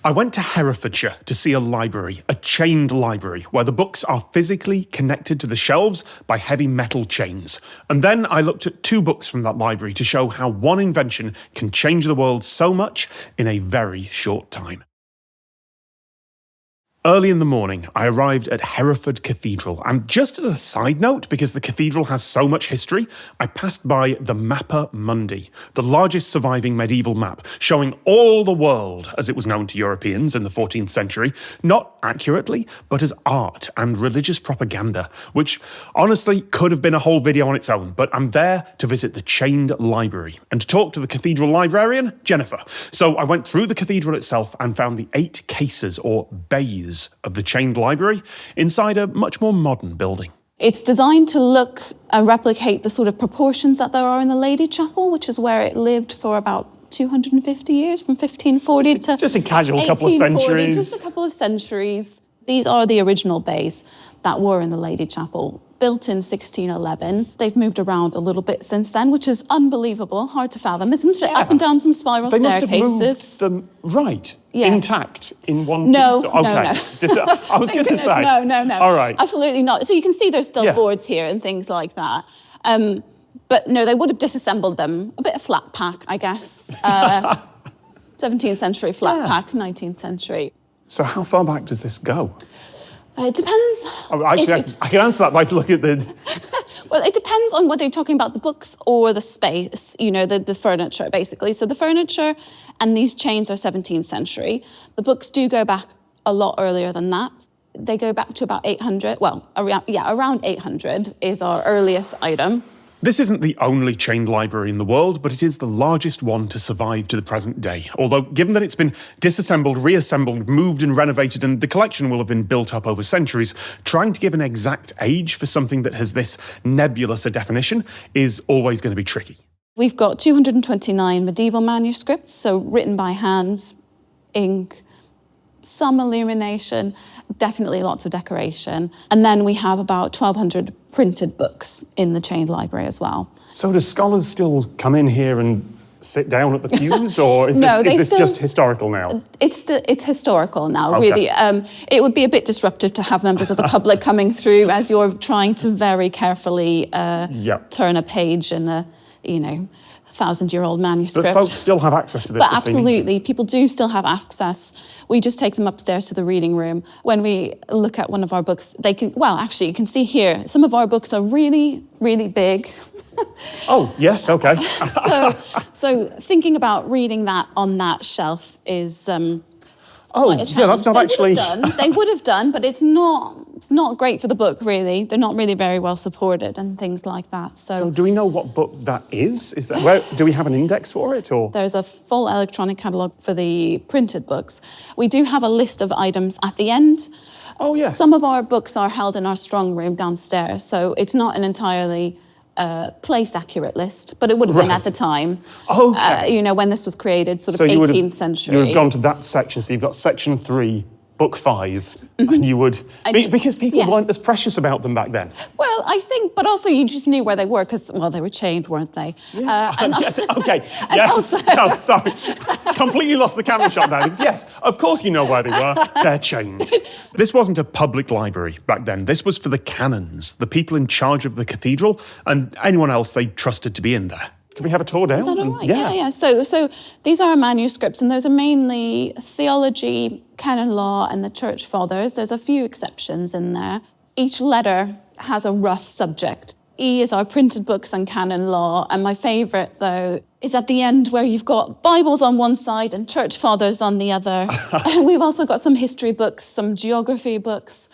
I went to Herefordshire to see a library, a chained library, where the books are physically connected to the shelves by heavy metal chains. And then I looked at 2 books from that library to show how one invention can change the world so much in a very short time. Early in the morning, I arrived at Hereford Cathedral, and just as a side note, because the cathedral has so much history, I passed by the Mappa Mundi, the largest surviving medieval map, showing all the world as it was known to Europeans in the 14th century, not accurately, but as art and religious propaganda, which honestly could have been a whole video on its own, but I'm there to visit the chained library and to talk to the cathedral librarian, Jennifer. So I went through the cathedral itself and found the 8 cases, or bays, of the chained library inside a much more modern building. It's designed to look and replicate the sort of proportions that there are in the Lady Chapel, which is where it lived for about 250 years, from 1540 to just a casual couple of centuries. Just a couple of centuries. These are the original bays that were in the Lady Chapel, built in 1611. They've moved around a little bit since then, which is unbelievable, hard to fathom, isn't it? Up and down some spiral staircases. They must have moved them, intact in one piece? No. I was going to say. No. All right. Absolutely not. So you can see there's still boards here and things like that. But no, they would have disassembled them. A bit of flat pack, I guess. 17th century flat pack, 19th century. So how far back does this go? It depends. I can answer that by looking at the... Well, it depends on whether you're talking about the books or the space, the furniture, basically. So the furniture and these chains are 17th century. The books do go back a lot earlier than that. They go back to about 800. Well, around 800 is our earliest item. This isn't the only chained library in the world, but it is the largest one to survive to the present day. Although, given that it's been disassembled, reassembled, moved and renovated, and the collection will have been built up over centuries, trying to give an exact age for something that has this nebulous a definition is always going to be tricky. We've got 229 medieval manuscripts, so written by hand, ink, some illumination, definitely lots of decoration. And then we have about 1,200 printed books in the chained library as well. So do scholars still come in here and sit down at the pews, or is this just historical now? It's historical now, okay. Really. It would be a bit disruptive to have members of the public coming through as you're trying to very carefully turn a page in a, 1,000-year-old manuscript. But folks still have access to this. But absolutely, people do still have access. We just take them upstairs to the reading room. When we look at one of our books, you can see here, some of our books are really, really big. Oh, yes, okay. so thinking about reading that on that shelf is that's not actually... They would have done, but it's not great for the book, really. They're not really very well supported and things like that. So do we know what book that is? Do we have an index for it? Or there's a full electronic catalogue for the printed books. We do have a list of items at the end. Oh, yes. Some of our books are held in our strong room downstairs, so it's not an entirely place-accurate list, but it would have been at the time. Okay. When this was created, sort of 18th century. You would have gone to that section, so you've got section 3, book 5, and you would... because people weren't as precious about them back then. Well, I think, but also you just knew where they were, because, they were chained, weren't they? Yeah. Okay, yes. No, sorry. Completely lost the camera shot now. Yes, of course you know where they were. They're chained. This wasn't a public library back then. This was for the canons, the people in charge of the cathedral, and anyone else they trusted to be in there. Can we have a tour down? Is that all right? Yeah. So these are our manuscripts, and those are mainly theology, canon law, and the church fathers. There's a few exceptions in there. Each letter has a rough subject. E is our printed books and canon law, and my favourite, though, is at the end where you've got Bibles on one side and church fathers on the other. We've also got some history books, some geography books.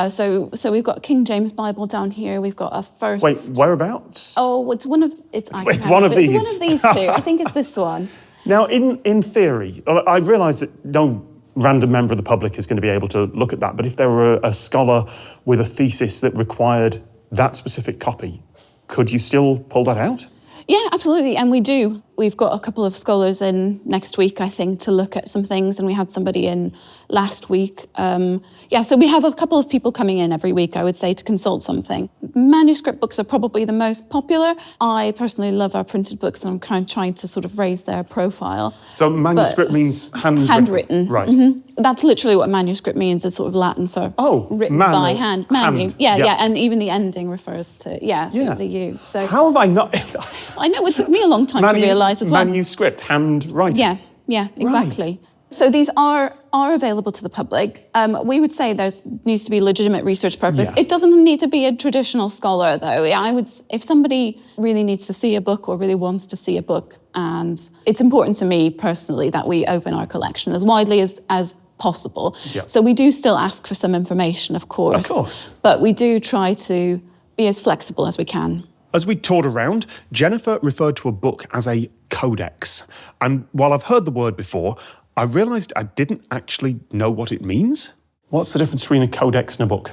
So we've got King James Bible down here. We've got a first... Wait, whereabouts? Oh, it's one of... It's one of these. It's one of these two. I think it's this one. Now, in theory, I realise that no random member of the public is going to be able to look at that, but if there were a scholar with a thesis that required that specific copy, could you still pull that out? Yeah, absolutely, and we do. We've got a couple of scholars in next week, I think, to look at some things, and we had somebody in last week. So we have a couple of people coming in every week, I would say, to consult something. Manuscript books are probably the most popular. I personally love our printed books, and I'm kind of trying to sort of raise their profile. So manuscript means handwritten? Right. Mm-hmm. That's literally what manuscript means. It's sort of Latin for written by hand. Manu. Yeah, and even the ending refers to, the U. So how have I not... I know, it took me a long time to realise as well. Manuscript, handwriting. Yeah, exactly. Right. So these are available to the public. We would say there needs to be legitimate research purpose. Yeah. It doesn't need to be a traditional scholar, though. If somebody really needs to see a book or really wants to see a book, and it's important to me personally that we open our collection as widely as possible. Yeah. So we do still ask for some information, of course. Of course. But we do try to be as flexible as we can. As we toured around, Jennifer referred to a book as a codex. And while I've heard the word before, I realised I didn't actually know what it means. What's the difference between a codex and a book?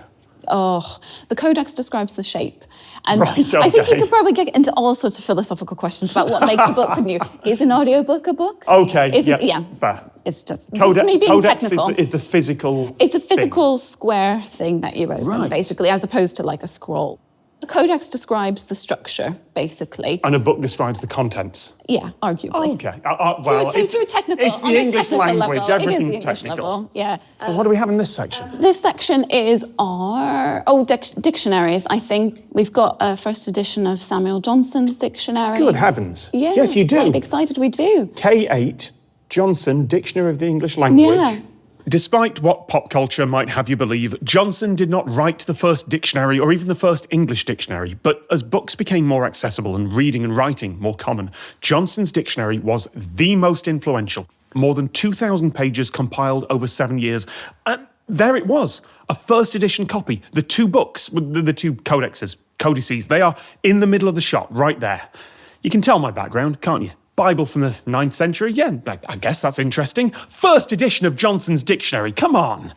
Oh, the codex describes the shape. And right, okay. I think you could probably get into all sorts of philosophical questions about what makes a book, couldn't you? Is an audiobook a book? Okay, yeah, fair. It's just me being technical. Is the physical It's the physical square thing that you open, basically, as opposed to like a scroll. A codex describes the structure, basically. And a book describes the contents? Yeah, arguably. Okay. It's the English language. Everything's technical. Yeah. So what do we have in this section? This section is our dictionaries, I think. We've got a first edition of Samuel Johnson's dictionary. Good heavens. Yeah, yes, you do. Quite excited we do. K8, Johnson, Dictionary of the English Language. Yeah. Despite what pop culture might have you believe, Johnson did not write the first dictionary or even the first English dictionary, but as books became more accessible and reading and writing more common, Johnson's dictionary was the most influential. More than 2,000 pages compiled over 7 years. And there it was, a first edition copy. The two books, the two codices, they are in the middle of the shot, right there. You can tell my background, can't you? Bible from the 9th century, yeah, I guess that's interesting. First edition of Johnson's dictionary, come on.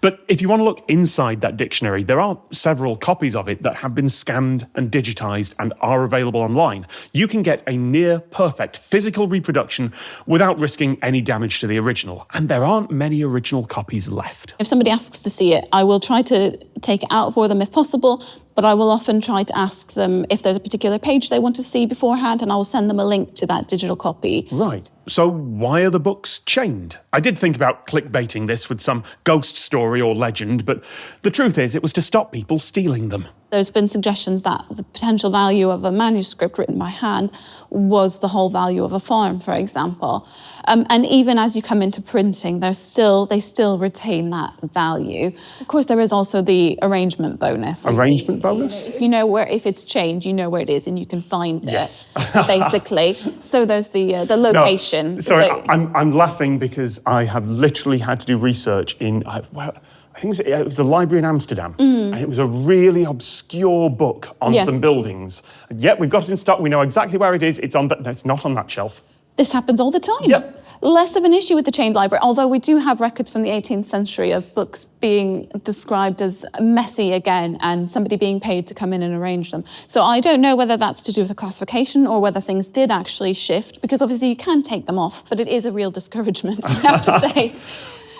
But if you want to look inside that dictionary, there are several copies of it that have been scanned and digitised and are available online. You can get a near-perfect physical reproduction without risking any damage to the original, and there aren't many original copies left. If somebody asks to see it, I will try to take it out for them if possible, but I will often try to ask them if there's a particular page they want to see beforehand, and I will send them a link to that digital copy. Right. So why are the books chained? I did think about clickbaiting this with some ghost story or legend, but the truth is it was to stop people stealing them. There's been suggestions that the potential value of a manuscript written by hand was the whole value of a farm, for example. And even as you come into printing, they still retain that value. Of course, there is also the arrangement bonus. Arrangement bonus? If you know if it's changed, you know where it is and you can find it. Yes. Basically. So there's the location. No, sorry, I'm laughing because I have literally had to do research in... I think it was a library in Amsterdam, and it was a really obscure book on some buildings. And yet we've got it in stock. We know exactly where it is. It's not on that shelf. This happens all the time. Yep. Less of an issue with the chained library, although we do have records from the 18th century of books being described as messy again and somebody being paid to come in and arrange them. So I don't know whether that's to do with the classification or whether things did actually shift, because obviously you can take them off, but it is a real discouragement, I have to say.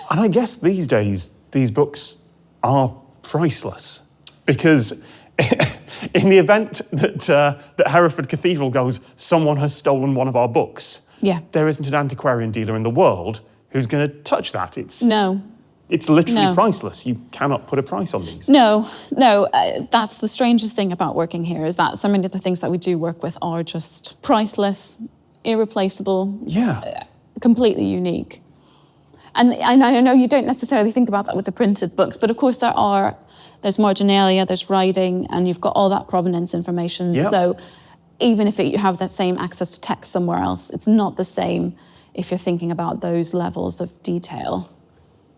And I guess these days, these books are priceless, because in the event that Hereford Cathedral goes, someone has stolen one of our books, there isn't an antiquarian dealer in the world who's going to touch that. It's literally priceless. You cannot put a price on these. No. That's the strangest thing about working here, is that so many of the things that we do work with are just priceless, irreplaceable, completely unique. And I know you don't necessarily think about that with the printed books, but of course there's marginalia, there's writing, and you've got all that provenance information. Yep. So even if you have that same access to text somewhere else, it's not the same if you're thinking about those levels of detail,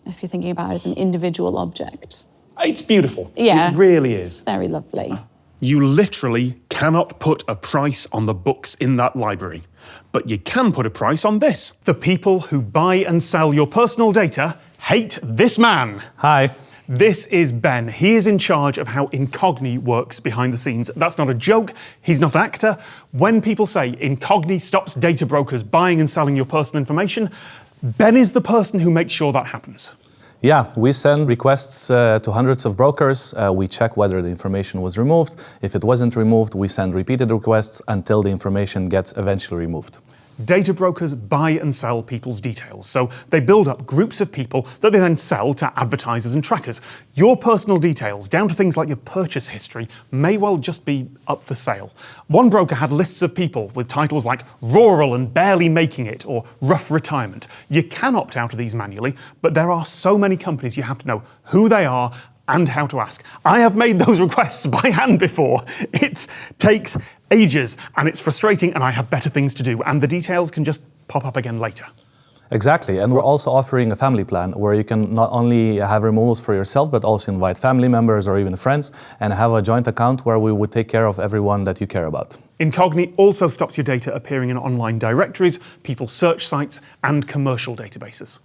if you're thinking about it as an individual object. It's beautiful. Yeah. It really is. It's very lovely. You literally cannot put a price on the books in that library. But you can put a price on this. The people who buy and sell your personal data hate this man. Hi. This is Ben. He is in charge of how Incogni works behind the scenes. That's not a joke. He's not an actor. When people say Incogni stops data brokers buying and selling your personal information, Ben is the person who makes sure that happens. Yeah, we send requests to hundreds of brokers. We check whether the information was removed. If it wasn't removed, we send repeated requests until the information gets eventually removed. Data brokers buy and sell people's details, so they build up groups of people that they then sell to advertisers and trackers. Your personal details, down to things like your purchase history, may well just be up for sale. One broker had lists of people with titles like rural and barely making it, or rough retirement. You can opt out of these manually, but there are so many companies you have to know who they are and how to ask. I have made those requests by hand before. It takes ages and it's frustrating, and I have better things to do, and the details can just pop up again later. Exactly, and we're also offering a family plan where you can not only have removals for yourself, but also invite family members or even friends and have a joint account where we would take care of everyone that you care about. Incogni also stops your data appearing in online directories, people's search sites, and commercial databases.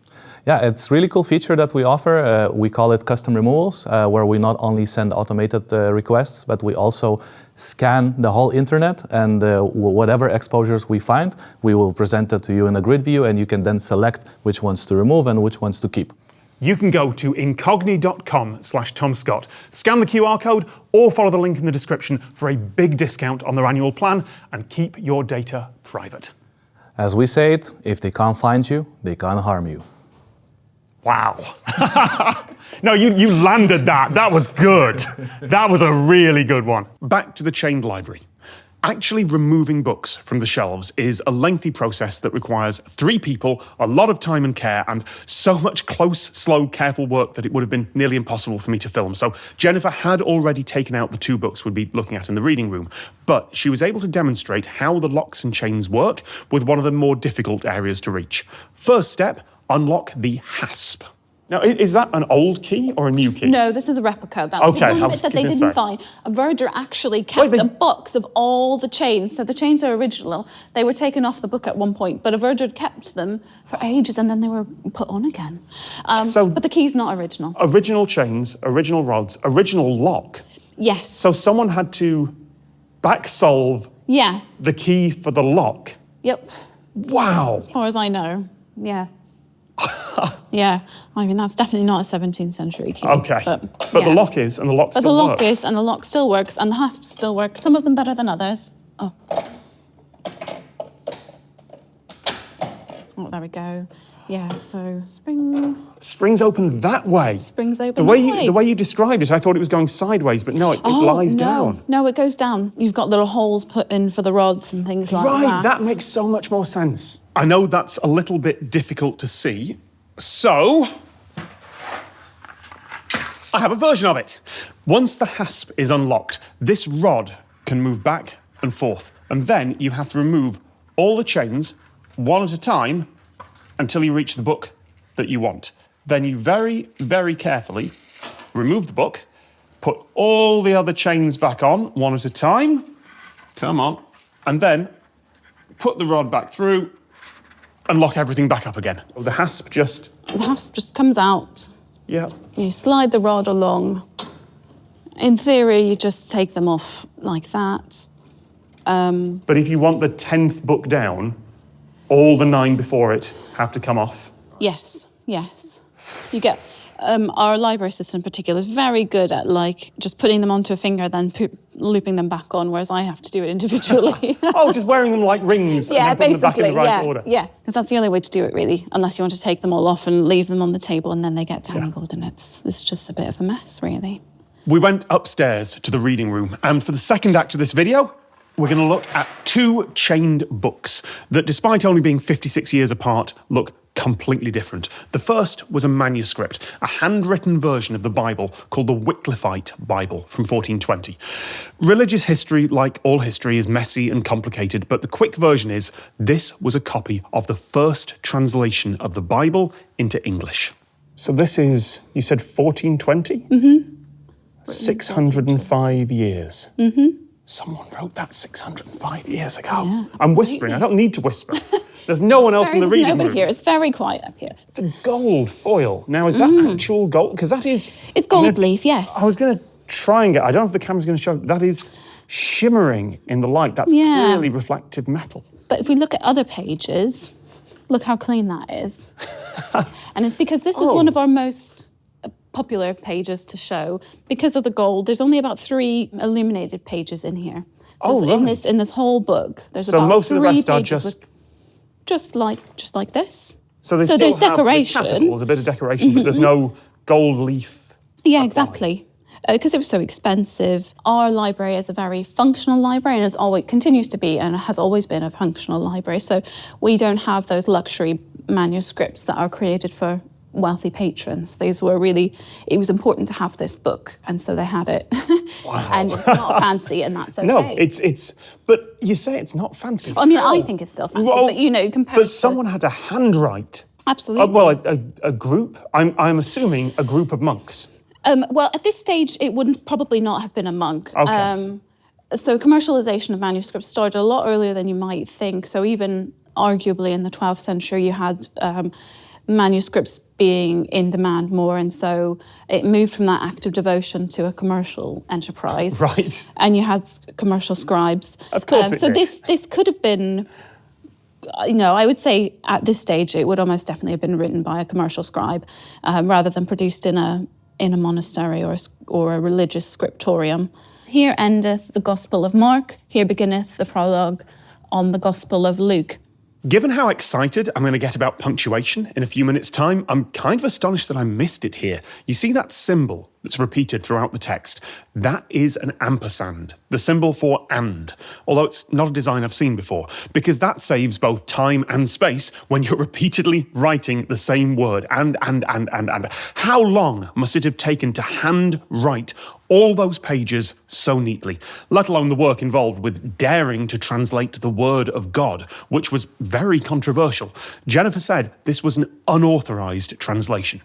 Yeah, it's a really cool feature that we offer. We call it custom removals, where we not only send automated requests, but we also scan the whole internet, and whatever exposures we find, we will present it to you in a grid view, and you can then select which ones to remove and which ones to keep. You can go to incogni.com/TomScott, scan the QR code, or follow the link in the description for a big discount on their annual plan, and keep your data private. As we say it, if they can't find you, they can't harm you. Wow. No, you landed that. That was good. That was a really good one. Back to the chained library. Actually removing books from the shelves is a lengthy process that requires 3 people, a lot of time and care, and so much close, slow, careful work that it would have been nearly impossible for me to film. So Jennifer had already taken out the 2 books we'd be looking at in the reading room, but she was able to demonstrate how the locks and chains work with one of the more difficult areas to reach. First step, unlock the hasp. Now, is that an old key or a new key? No, this is a replica. That's Okay, the one bit that they didn't find. A verger actually kept a box of all the chains. So the chains are original. They were taken off the book at one point, but a verger kept them for ages, and then they were put on again. But the key's not original. Original chains, original rods, original lock. Yes. So someone had to back-solve the key for the lock. Yep. Wow. As far as I know, yeah. Yeah, I mean, that's definitely not a 17th century key. Okay, but the lock is, and the lock still works. But the lock is, and the lock still works, and the hasps still work. Some of them better than others. Oh, there we go. Yeah, so Springs open that way. Springs open that way. The way you described it, I thought it was going sideways, but no, it lies down. No, it goes down. You've got little holes put in for the rods and things like that. Right, that makes so much more sense. I know that's a little bit difficult to see, so I have a version of it. Once the hasp is unlocked, this rod can move back and forth, and then you have to remove all the chains one at a time until you reach the book that you want. Then you very, very carefully remove the book, put all the other chains back on one at a time, come on, and then put the rod back through and lock everything back up again. The hasp just comes out. Yeah. You slide the rod along. In theory, you just take them off like that. But if you want the 10th book down, all the 9 before it have to come off. Yes. You get, our library assistant in particular is very good at just putting them onto a finger, then looping them back on, whereas I have to do it individually. Oh, just wearing them like rings and then putting them back in the right order. Yeah, because that's the only way to do it, really, unless you want to take them all off and leave them on the table and then they get tangled, and it's just a bit of a mess, really. We went upstairs to the reading room, and for the second act of this video, we're going to look at 2 chained books that, despite only being 56 years apart, look completely different. The first was a manuscript, a handwritten version of the Bible called the Wycliffite Bible from 1420. Religious history, like all history, is messy and complicated, but the quick version is this was a copy of the first translation of the Bible into English. So this is, you said 1420? Mm-hmm. 605 years. Mm-hmm. Someone wrote that 605 years ago. Yeah, I'm whispering. I don't need to whisper. There's no one else in the reading nobody room. here. It's very quiet up here. The gold foil. Now, is that actual gold? Because that is... It's gold leaf, yes. I was going to try and get... I don't know if the camera's going to show. That is shimmering in the light. That's clearly reflective metal. But if we look at other pages, look how clean that is. And it's because this is one of our most popular pages to show. Because of the gold, there's only about 3 illuminated pages in here. So in this whole book, there's about 3 most of the rest are just like this. So they so still there's have decoration. The capitals, a bit of decoration, but there's no gold leaf. Yeah, exactly. Because it was so expensive. Our library is a very functional library, and it's always continues to be, and it has always been a functional library. So we don't have those luxury manuscripts that are created for wealthy patrons. These were really, it was important to have this book, and so they had it. Wow. And it's not fancy, and that's okay. No, it's. But you say it's not fancy. I mean, I think it's still fancy, but you know, compared. But someone had to handwrite. Absolutely. A group. I'm assuming a group of monks. Well, at this stage, it wouldn't probably not have been a monk. Okay. So commercialization of manuscripts started a lot earlier than you might think. So even arguably in the 12th century, you had manuscripts being in demand more, and so it moved from that act of devotion to a commercial enterprise. Right. And you had commercial scribes. Of course it So did. this could have been, you know, I would say at this stage it would almost definitely have been written by a commercial scribe rather than produced in a monastery or a religious scriptorium. Here endeth the Gospel of Mark, here beginneth the prologue on the Gospel of Luke. Given how excited I'm going to get about punctuation in a few minutes' time, I'm kind of astonished that I missed it here. You see that symbol that's repeated throughout the text? That is an ampersand, the symbol for and, although it's not a design I've seen before, because that saves both time and space when you're repeatedly writing the same word, and. How long must it have taken to hand write all those pages so neatly, let alone the work involved with daring to translate the word of God, which was very controversial. Jennifer said this was an unauthorised translation.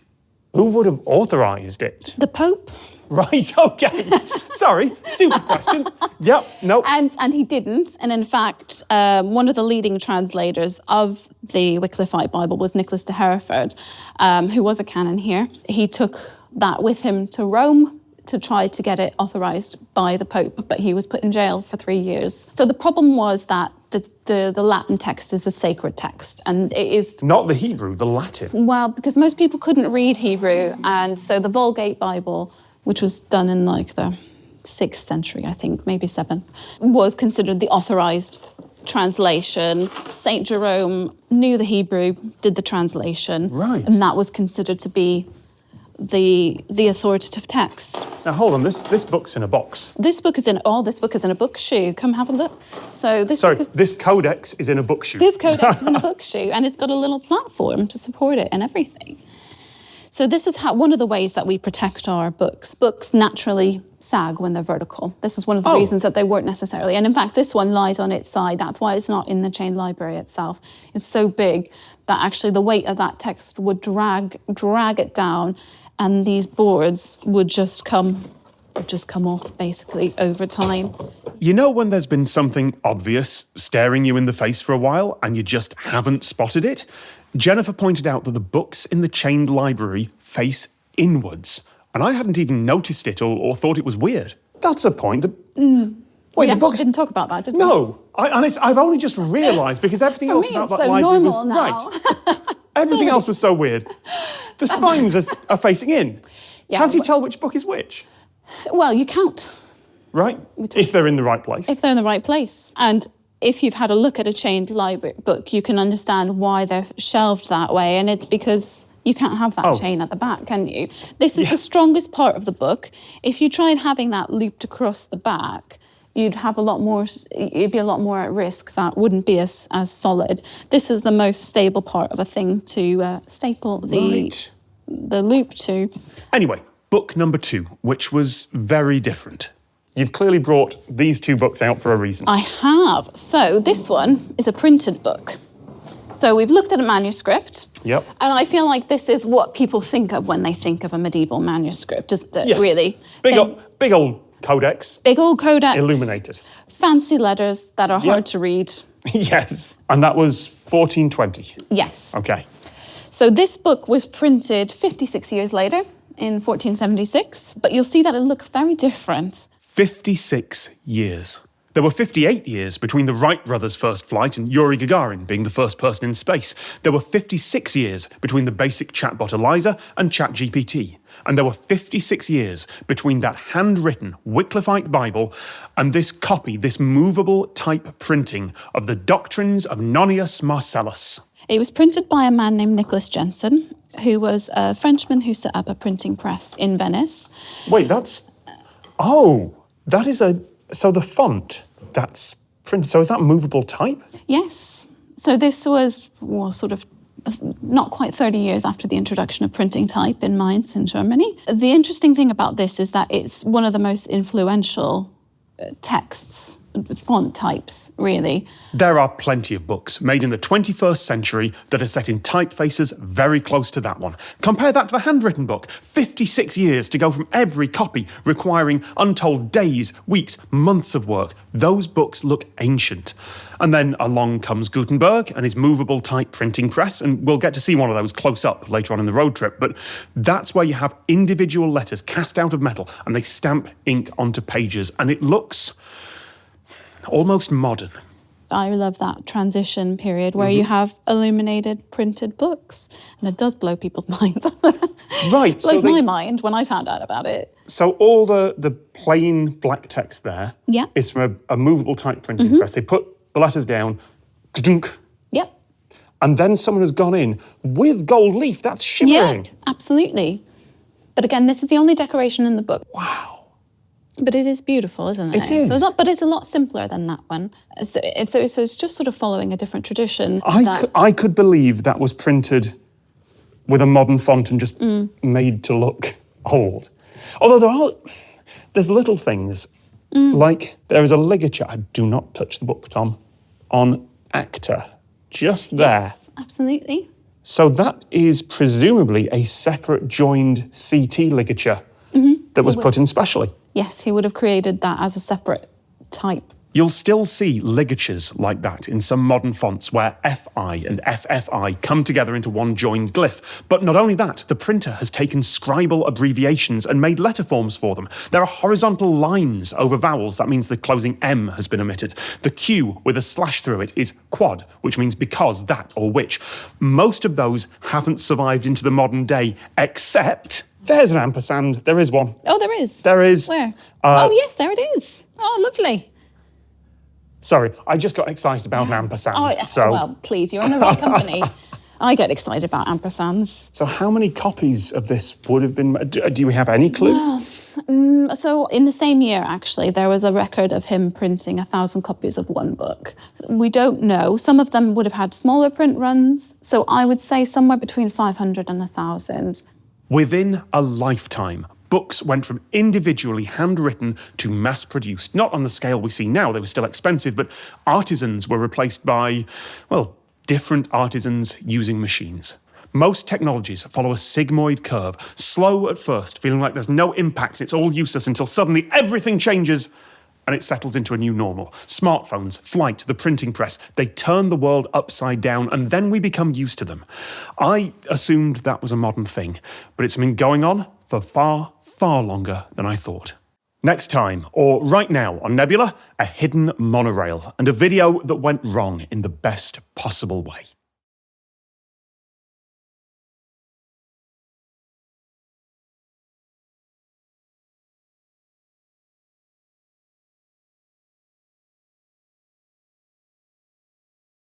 Who would have authorised it? The Pope. Right, okay. Sorry, stupid question. Yep, nope. And he didn't. And in fact, one of the leading translators of the Wycliffite Bible was Nicholas de Hereford, who was a canon here. He took that with him to Rome to try to get it authorised by the Pope, but he was put in jail for 3 years. So the problem was that the Latin text is a sacred text, and it is... Not the Hebrew, the Latin. Well, because most people couldn't read Hebrew, and so the Vulgate Bible, which was done in like the 6th century, I think, maybe 7th, was considered the authorised translation. St. Jerome knew the Hebrew, did the translation, right, and that was considered to be the authoritative text. Now hold on, this book's in a box. This book is in a book shoe. Come have a look. So this codex is in a book shoe. This codex is in a book shoe, and it's got a little platform to support it and everything. So this is one of the ways that we protect our books. Books naturally sag when they're vertical. This is one of the reasons that they weren't necessarily. And in fact, this one lies on its side. That's why it's not in the chain library itself. It's so big that actually the weight of that text would drag it down, and these boards would just come off basically over time. You know when there's been something obvious staring you in the face for a while and you just haven't spotted it? Jennifer pointed out that the books in the chained library face inwards, and I hadn't even noticed it or thought it was weird. That's a point. Wait, the books didn't talk about that, did we? No, I've only just realised because everything else about that library was now. right. Everything else was so weird. The spines are facing in. Yeah, how do you tell which book is which? Well, you count. Right, if they're in the right place. If they're in the right place. And if you've had a look at a chained library book, you can understand why they're shelved that way, and it's because you can't have that chain at the back, can you? This is the strongest part of the book. If you tried having that looped across the back, you'd be a lot more at risk. That wouldn't be as solid. This is the most stable part of a thing to staple the loop to. Anyway, book number 2, which was very different. You've clearly brought these 2 books out for a reason. I have. So this one is a printed book. So we've looked at a manuscript. Yep. And I feel like this is what people think of when they think of a medieval manuscript, isn't it? Yes. Really. Big old Codex. Big old codex. Illuminated. Fancy letters that are hard to read. Yes. And that was 1420. Yes. Okay. So this book was printed 56 years later in 1476, but you'll see that it looks very different. 56 years. There were 58 years between the Wright brothers' first flight and Yuri Gagarin being the first person in space. There were 56 years between the basic chatbot Eliza and ChatGPT. And there were 56 years between that handwritten Wycliffite Bible and this copy, this movable type printing of the Doctrines of Nonius Marcellus. It was printed by a man named Nicholas Jensen, who was a Frenchman who set up a printing press in Venice. Wait, that's... Oh, that is a... So the font, that's printed. So is that movable type? Yes. So this was sort of not quite 30 years after the introduction of printing type in Mainz in Germany. The interesting thing about this is that it's one of the most influential texts, font types, really. There are plenty of books made in the 21st century that are set in typefaces very close to that one. Compare that to the handwritten book. 56 years to go from every copy, requiring untold days, weeks, months of work. Those books look ancient. And then along comes Gutenberg and his movable type printing press, and we'll get to see one of those close up later on in the road trip, but that's where you have individual letters cast out of metal and they stamp ink onto pages, and it looks almost modern. I love that transition period where you have illuminated printed books, and it does blow people's minds. Right. It blew my mind when I found out about it. So all the plain black text there is from a movable type printing press. They put the letters down, ka-dunk, Yep. and then someone has gone in with gold leaf. That's shimmering. Yeah, absolutely. But again, this is the only decoration in the book. Wow. But it is beautiful, isn't it? It is. But it's a lot simpler than that one. So it's just sort of following a different tradition. I could believe that was printed with a modern font and just made to look old. Although there's little things, like there is a ligature, I do not touch the book, Tom, on actor, just there. Yes, absolutely. So that is presumably a separate joined CT ligature that was put in specially. Yes, he would have created that as a separate type. You'll still see ligatures like that in some modern fonts where FI and FFI come together into one joined glyph. But not only that, the printer has taken scribal abbreviations and made letter forms for them. There are horizontal lines over vowels. That means the closing M has been omitted. The Q with a slash through it is quad, which means because, that, or which. Most of those haven't survived into the modern day, except... There's an ampersand. There is one. Oh, there is? There is. Where? Oh, yes, there it is. Oh, lovely. Sorry, I just got excited about an ampersand. Well, please, you're in the right company. I get excited about ampersands. So how many copies of this would have been... Do we have any clue? Well, so in the same year, actually, there was a record of him printing 1,000 copies of one book. We don't know. Some of them would have had smaller print runs. So I would say somewhere between 500 and 1,000. Within a lifetime, books went from individually handwritten to mass-produced. Not on the scale we see now, they were still expensive, but artisans were replaced by, well, different artisans using machines. Most technologies follow a sigmoid curve, slow at first, feeling like there's no impact, it's all useless until suddenly everything changes and it settles into a new normal. Smartphones, flight, the printing press, they turn the world upside down and then we become used to them. I assumed that was a modern thing, but it's been going on for far, far longer than I thought. Next time, or right now on Nebula, a hidden monorail and a video that went wrong in the best possible way.